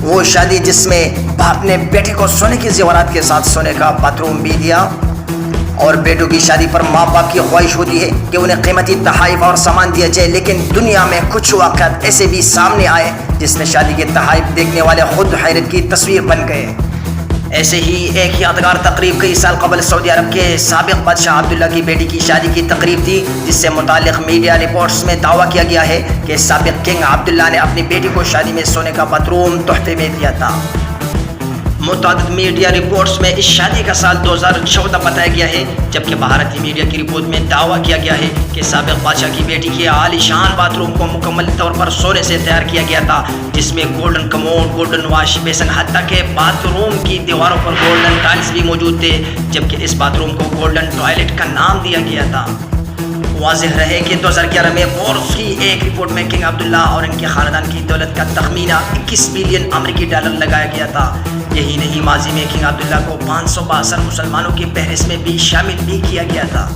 وہ شادی جس میں باپ نے بیٹے کو سونے کے زیورات کے ساتھ سونے کا باتھ روم بھی دیا، اور بیٹوں کی شادی پر ماں باپ کی خواہش ہوتی ہے کہ انہیں قیمتی تحائف اور سامان دیا جائے، لیکن دنیا میں کچھ واقعات ایسے بھی سامنے آئے جس میں شادی کے تحائف دیکھنے والے خود حیرت کی تصویر بن گئے۔ ایسے ہی ایک یادگار تقریب کئی سال قبل سعودی عرب کے سابق بادشاہ عبداللہ کی بیٹی کی شادی کی تقریب تھی، جس سے متعلق میڈیا رپورٹس میں دعویٰ کیا گیا ہے کہ سابق کنگ عبداللہ نے اپنی بیٹی کو شادی میں سونے کا باتھ روم تحفے میں دیا تھا۔ متعدد میڈیا رپورٹس میں اس شادی کا سال 2014 بتایا گیا ہے، جبکہ بھارتی میڈیا کی رپورٹ میں دعویٰ کیا گیا ہے کہ سابق بادشاہ کی بیٹی کے عالی شان باتھ روم کو مکمل طور پر سونے سے تیار کیا گیا تھا، جس میں golden commode, golden wash basin, حتیٰ کہ باتھ روم کی دیواروں پر گولڈن ٹائلز بھی موجود تھے، جبکہ اس باتھ روم کو گولڈن ٹوائلٹ کا نام دیا گیا تھا۔ واضح رہے کہ 2011 میں فوربس کی ایک رپورٹ میں کنگ عبداللہ اور ان کے خاندان کی دولت کا تخمینہ 21 بلین امریکی ڈالر لگایا گیا تھا۔ یہی نہیں، ماضی میں کنگ عبداللہ کو 562 مسلمانوں کی فہرست میں بھی شامل بھی کیا گیا تھا۔